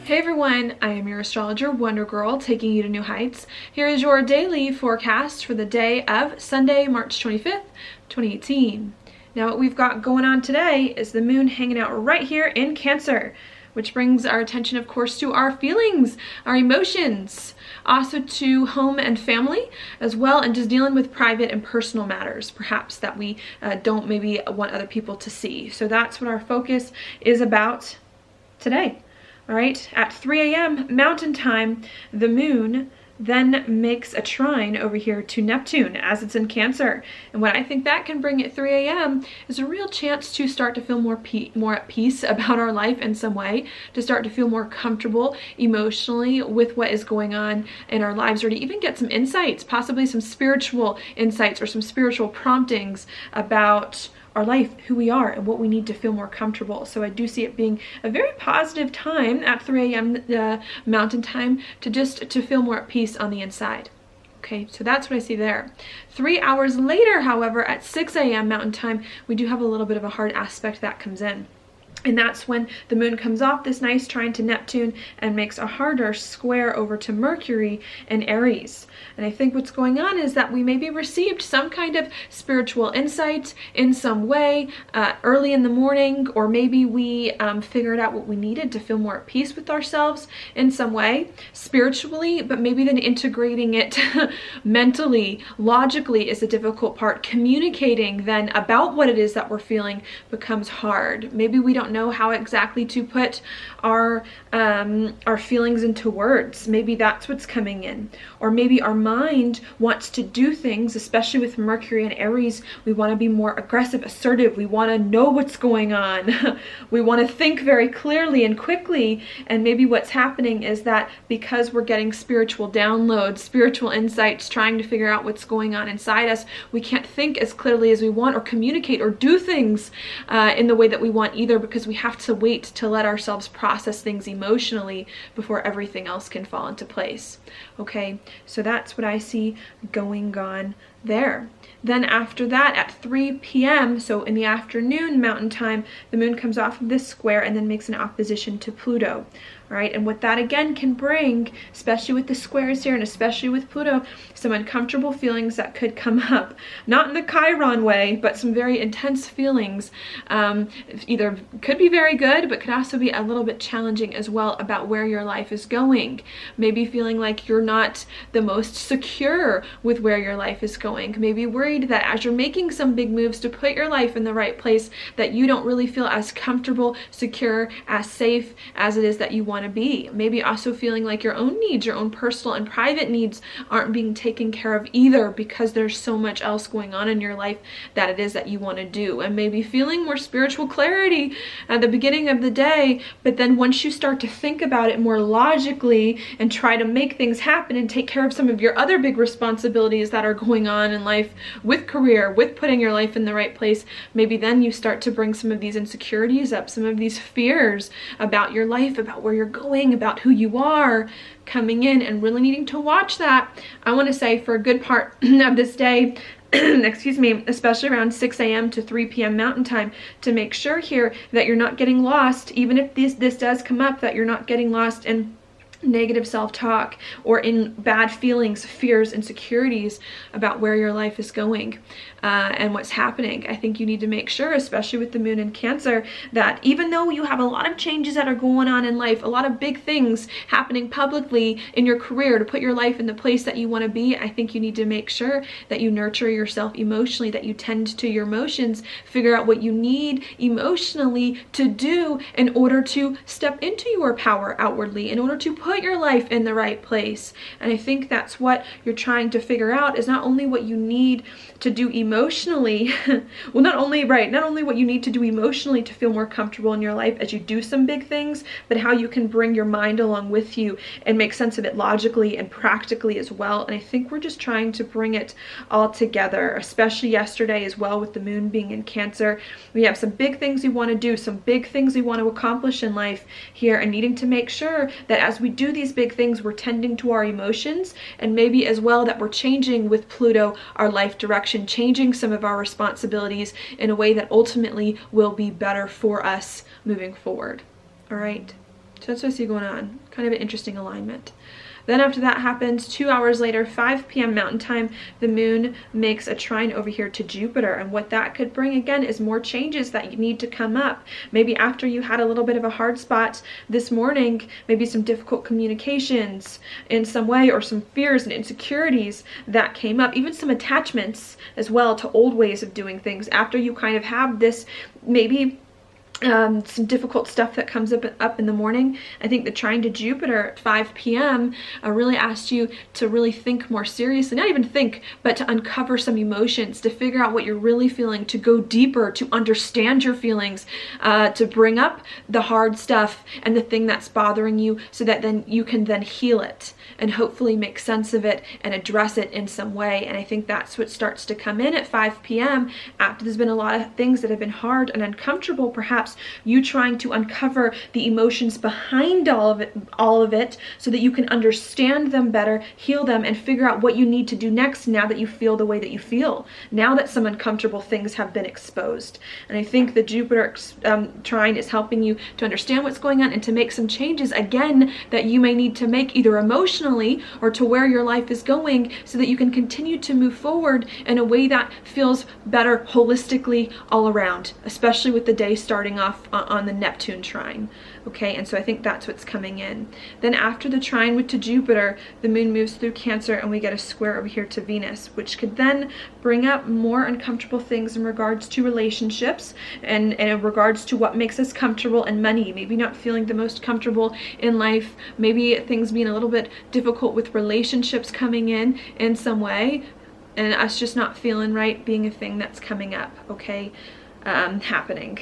Hey everyone, I am your astrologer, Wonder Girl, taking you to new heights. Here is your daily forecast for the day of Sunday, March 25th, 2018. Now what we've got going on today is the moon hanging out right here in Cancer, which brings our attention, of course, to our feelings, our emotions, also to home and family as well, and just dealing with private and personal matters, perhaps that we don't maybe want other people to see. So that's what our focus is about today. All right, at 3 a.m. Mountain Time, the moon then makes a trine over here to Neptune as it's in Cancer. And what I think that can bring at 3 a.m. is a real chance to start to feel more at peace about our life in some way, to start to feel more comfortable emotionally with what is going on in our lives, or to even get some insights, possibly some spiritual insights or some spiritual promptings about our life, who we are, and what we need to feel more comfortable. So I do see it being a very positive time at 3 a.m. Mountain Time to feel more at peace on the inside. Okay, so that's what I see there. 3 hours later, however, at 6 a.m. Mountain Time, we do have a little bit of a hard aspect that comes in. And that's when the moon comes off this nice trine to Neptune and makes a harder square over to Mercury and Aries. And I think what's going on is that we maybe received some kind of spiritual insight in some way early in the morning, or maybe we figured out what we needed to feel more at peace with ourselves in some way, spiritually, but maybe then integrating it mentally, logically is a difficult part. Communicating then about what it is that we're feeling becomes hard. Maybe we don't know how exactly to put our feelings into words. Maybe that's what's coming in. Or maybe our mind wants to do things, especially with Mercury and Aries. We want to be more aggressive, assertive. We want to know what's going on. We want to think very clearly and quickly. And maybe what's happening is that because we're getting spiritual downloads, spiritual insights, trying to figure out what's going on inside us, we can't think as clearly as we want or communicate or do things in the way that we want either, because we have to wait to let ourselves process things emotionally before everything else can fall into place. Okay, so that's what I see going on there. Then after that, at 3 p.m., so in the afternoon Mountain Time, the moon comes off of this square and then makes an opposition to Pluto. All right, and what that again can bring, especially with the squares here and especially with Pluto, some uncomfortable feelings that could come up. Not in the Chiron way, but some very intense feelings. Either could be very good, but could also be a little bit challenging as well about where your life is going. Maybe feeling like you're not the most secure with where your life is going. Maybe worried that as you're making some big moves to put your life in the right place, that you don't really feel as comfortable, secure, as safe as it is that you want to be. Maybe also feeling like your own needs, your own personal and private needs aren't being taken care of either, because there's so much else going on in your life that it is that you want to do. And maybe feeling more spiritual clarity at the beginning of the day, but then once you start to think about it more logically and try to make things happen and take care of some of your other big responsibilities that are going on in life, with career, with putting your life in the right place, maybe then you start to bring some of these insecurities up, some of these fears about your life, about where you're going, about who you are, coming in, and really needing to watch that. I want to say for a good part of this day, excuse me, especially around 6 a.m. to 3 p.m. Mountain Time, to make sure here that you're not getting lost, even if this does come up, that you're not getting lost in negative self-talk or in bad feelings, fears, insecurities about where your life is going and what's happening. I think you need to make sure, especially with the moon in Cancer, that even though you have a lot of changes that are going on in life, a lot of big things happening publicly in your career to put your life in the place that you want to be, I think you need to make sure that you nurture yourself emotionally, that you tend to your emotions, figure out what you need emotionally to do in order to step into your power outwardly, in order to put your life in the right place. And I think that's what you're trying to figure out, is not only what you need to do emotionally, well, not only what you need to do emotionally to feel more comfortable in your life as you do some big things, but how you can bring your mind along with you and make sense of it logically and practically as well. And I think we're just trying to bring it all together, especially yesterday as well with the moon being in Cancer. We have some big things we want to do, some big things we want to accomplish in life here, and needing to make sure that as we do these big things, we're tending to our emotions, and maybe as well that we're changing with Pluto our life direction, changing some of our responsibilities in a way that ultimately will be better for us moving forward. All right, so that's what I see going on. Kind of an interesting alignment. Then after that happens, 2 hours later, 5 p.m. Mountain Time, the moon makes a trine over here to Jupiter. And what that could bring, again, is more changes that you need to come up. Maybe after you had a little bit of a hard spot this morning, maybe some difficult communications in some way, or some fears and insecurities that came up, even some attachments as well to old ways of doing things. After you kind of have this, maybe some difficult stuff that comes up in the morning, I think the trine to Jupiter at 5 p.m. Really asked you to really think more seriously, not even think, but to uncover some emotions, to figure out what you're really feeling, to go deeper, to understand your feelings, to bring up the hard stuff and the thing that's bothering you, so that then you can then heal it and hopefully make sense of it and address it in some way. And I think that's what starts to come in at 5 p.m. after there's been a lot of things that have been hard and uncomfortable, perhaps you trying to uncover the emotions behind all of it so that you can understand them better, heal them, and figure out what you need to do next now that you feel the way that you feel, now that some uncomfortable things have been exposed. And I think the Jupiter trine is helping you to understand what's going on and to make some changes, again, that you may need to make either emotionally or to where your life is going, so that you can continue to move forward in a way that feels better holistically all around, especially with the day starting off on the Neptune trine. Okay, and so I think that's what's coming in. Then after the trine to Jupiter, the moon moves through Cancer and we get a square over here to Venus, which could then bring up more uncomfortable things in regards to relationships and in regards to what makes us comfortable and money. Maybe not feeling the most comfortable in life, maybe things being a little bit difficult with relationships coming in some way, and us just not feeling right being a thing that's coming up, okay? Happening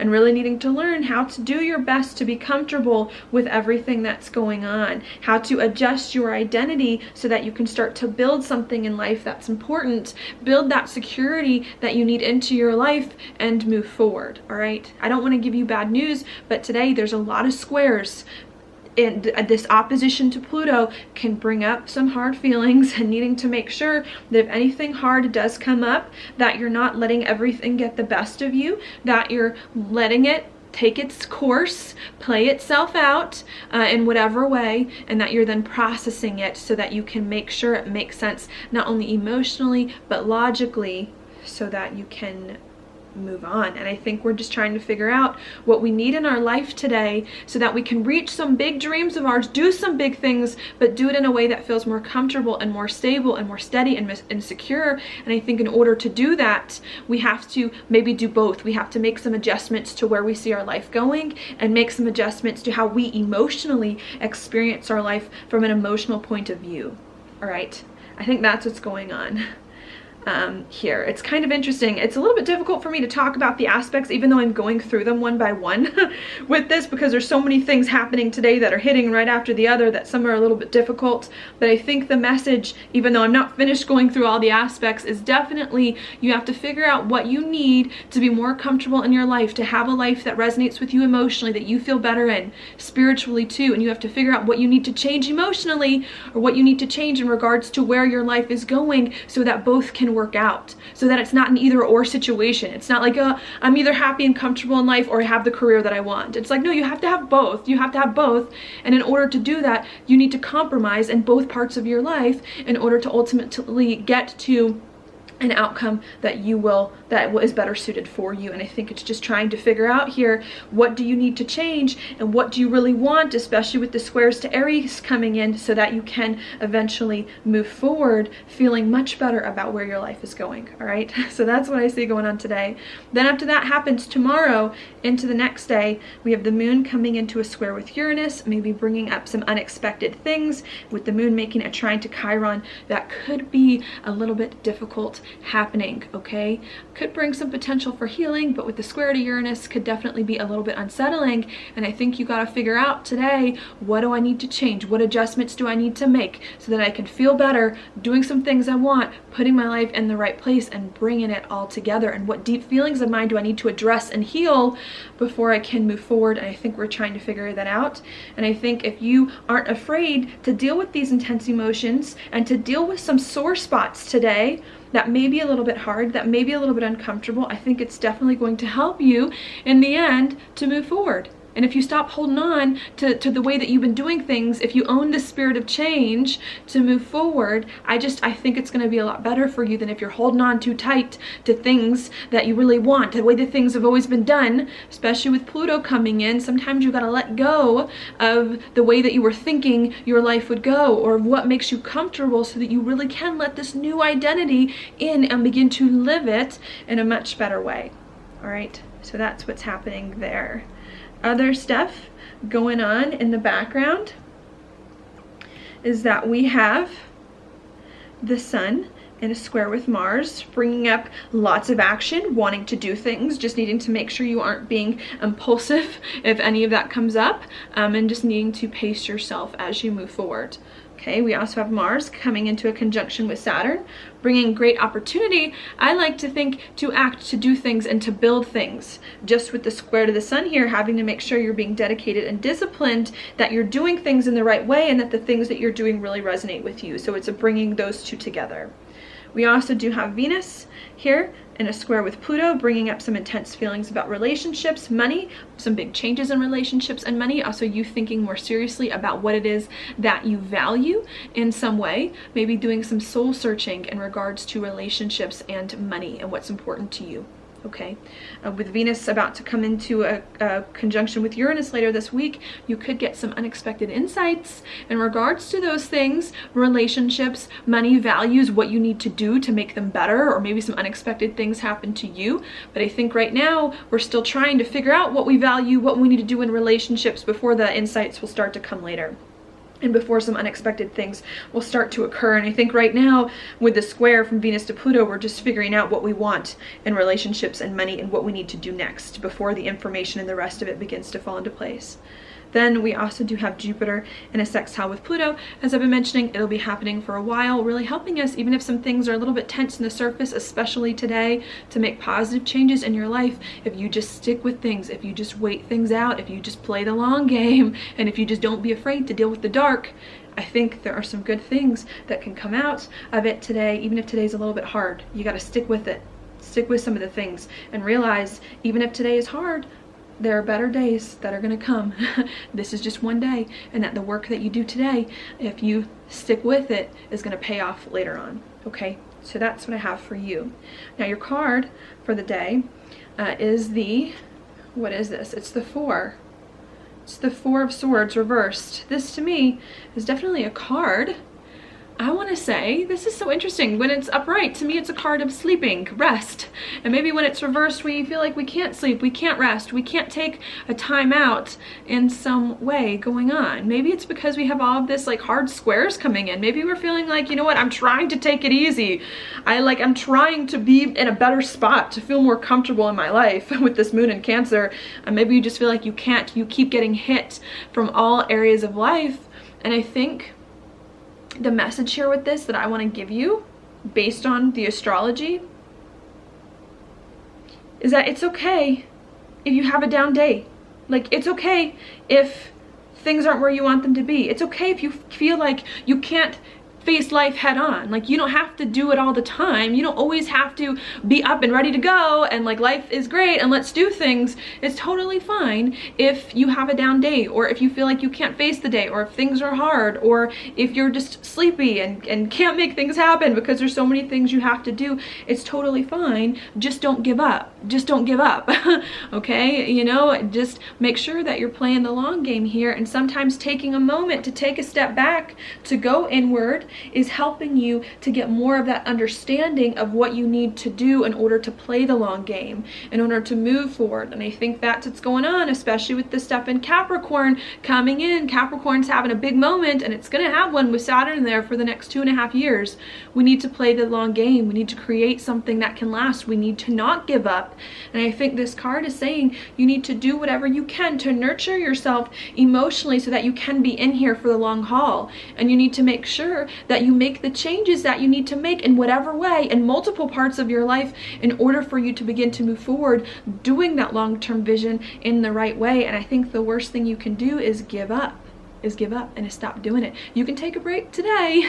and really needing to learn how to do your best to be comfortable with everything that's going on, how to adjust your identity so that you can start to build something in life that's important, build that security that you need into your life, and move forward. All right, I don't want to give you bad news, but today there's a lot of squares, and this opposition to Pluto can bring up some hard feelings, and needing to make sure that if anything hard does come up, that you're not letting everything get the best of you, that you're letting it take its course, play itself out in whatever way, and that you're then processing it so that you can make sure it makes sense, not only emotionally, but logically, so that you can move on. And I think we're just trying to figure out what we need in our life today so that we can reach some big dreams of ours, do some big things, but do it in a way that feels more comfortable and more stable and more steady and secure. And I think in order to do that, we have to maybe do both. We have to make some adjustments to where we see our life going, and make some adjustments to how we emotionally experience our life from an emotional point of view. All right, I think that's what's going on here. It's kind of interesting. It's a little bit difficult for me to talk about the aspects, even though I'm going through them one by one with this, because there's so many things happening today that are hitting right after the other that some are a little bit difficult. But I think the message, even though I'm not finished going through all the aspects, is definitely you have to figure out what you need to be more comfortable in your life, to have a life that resonates with you emotionally, that you feel better in, spiritually too. And you have to figure out what you need to change emotionally, or what you need to change in regards to where your life is going, so that both can work out, so that it's not an either or situation. It's not like I'm either happy and comfortable in life, or I have the career that I want. It's like, no, you have to have both. You have to have both. And in order to do that, you need to compromise in both parts of your life in order to ultimately get to an outcome that is better suited for you. And I think it's just trying to figure out here, what do you need to change and what do you really want, especially with the squares to Aries coming in, so that you can eventually move forward feeling much better about where your life is going. All right, so that's what I see going on today. Then after that happens tomorrow into the next day, we have the moon coming into a square with Uranus, maybe bringing up some unexpected things, with the moon making a trine to Chiron that could be a little bit difficult happening, okay? Could bring some potential for healing, but with the square to Uranus could definitely be a little bit unsettling. And I think you got to figure out today, what do I need to change? What adjustments do I need to make so that I can feel better, doing some things I want, putting my life in the right place and bringing it all together? And what deep feelings of mine do I need to address and heal before I can move forward? And I think we're trying to figure that out. And I think if you aren't afraid to deal with these intense emotions and to deal with some sore spots today that may be a little bit hard, that may be a little bit uncomfortable, I think it's definitely going to help you in the end to move forward. And if you stop holding on to the way that you've been doing things, if you own the spirit of change to move forward, I think it's going to be a lot better for you than if you're holding on too tight to things that you really want, the way that things have always been done, especially with Pluto coming in. Sometimes you got to let go of the way that you were thinking your life would go, or what makes you comfortable, so that you really can let this new identity in and begin to live it in a much better way. All right, so that's what's happening there. Other stuff going on in the background is that we have the Sun in a square with Mars, bringing up lots of action, wanting to do things, just needing to make sure you aren't being impulsive if any of that comes up, and just needing to pace yourself as you move forward. Okay, we also have Mars coming into a conjunction with Saturn, bringing great opportunity, I like to think, to act, to do things, and to build things. Just with the square to the Sun here, having to make sure you're being dedicated and disciplined, that you're doing things in the right way, and that the things that you're doing really resonate with you. So it's a bringing those two together. We also do have Venus here in a square with Pluto, bringing up some intense feelings about relationships, money, some big changes in relationships and money. Also you thinking more seriously about what it is that you value in some way, maybe doing some soul searching in regards to relationships and money and what's important to you. Okay, with Venus about to come into a conjunction with Uranus later this week, you could get some unexpected insights in regards to those things, relationships, money, values, what you need to do to make them better, or maybe some unexpected things happen to you. But I think right now we're still trying to figure out what we value, what we need to do in relationships before the insights will start to come later, and before some unexpected things will start to occur. And I think right now with the square from Venus to Pluto, we're just figuring out what we want in relationships and money and what we need to do next before the information and the rest of it begins to fall into place. Then we also do have Jupiter in a sextile with Pluto. As I've been mentioning, it'll be happening for a while, really helping us, even if some things are a little bit tense in the surface, especially today, to make positive changes in your life. If you just stick with things, if you just wait things out, if you just play the long game, and if you just don't be afraid to deal with the dark, I think there are some good things that can come out of it today, even if today's a little bit hard. You got to stick with it. Stick with some of the things and realize, even if today is hard, there are better days that are going to come. This is just one day, and that the work that you do today, if you stick with it, is going to pay off later on. Okay, so that's what I have for you. Now your card for the day is the, what is this? It's the 4. It's the 4 of Swords reversed. This to me is definitely a card. I want to say, this is so interesting. When it's upright, to me it's a card of sleeping, rest. And maybe when it's reversed, we feel like we can't sleep, we can't rest, we can't take a time out in some way going on. Maybe it's because we have all of this like hard squares coming in. Maybe we're feeling like, you know what, I'm trying to take it easy. I'm trying to be in a better spot, to feel more comfortable in my life with this moon in Cancer. And maybe you just feel like you can't, you keep getting hit from all areas of life. And I think the message here with this that I want to give you, based on the astrology, is that it's okay if you have a down day. Like, it's okay if things aren't where you want them to be. It's okay if you feel like you can't face life head on. Like, you don't have to do it all the time. You don't always have to be up and ready to go and like life is great and let's do things. It's totally fine if you have a down day, or if you feel like you can't face the day, or if things are hard, or if you're just sleepy and can't make things happen because there's so many things you have to do. It's totally fine. Just don't give up. Just don't give up. Okay, you know, just make sure that you're playing the long game here, and sometimes taking a moment to take a step back, to go inward, is helping you to get more of that understanding of what you need to do in order to play the long game, in order to move forward. And I think that's what's going on, especially with the stuff in Capricorn coming in. Capricorn's having a big moment, and it's going to have one with Saturn there for the next 2.5 years. We need to play the long game. We need to create something that can last. We need to not give up. And I think this card is saying you need to do whatever you can to nurture yourself emotionally so that you can be in here for the long haul. And you need to make sure that you make the changes that you need to make in whatever way in multiple parts of your life in order for you to begin to move forward doing that long-term vision in the right way. And I think the worst thing you can do is give up and stop doing it. You can take a break today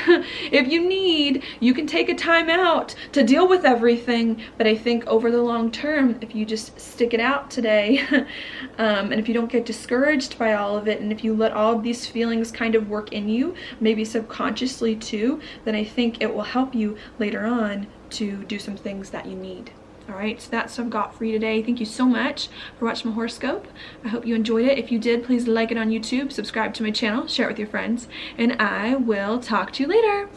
if you need. You can take a time out to deal with everything, but I think over the long term, if you just stick it out today and if you don't get discouraged by all of it, and if you let all of these feelings kind of work in you, maybe subconsciously too, then I think it will help you later on to do some things that you need. All right, so that's what I've got for you today. Thank you so much for watching my horoscope. I hope you enjoyed it. If you did, please like it on YouTube, subscribe to my channel, share it with your friends, and I will talk to you later.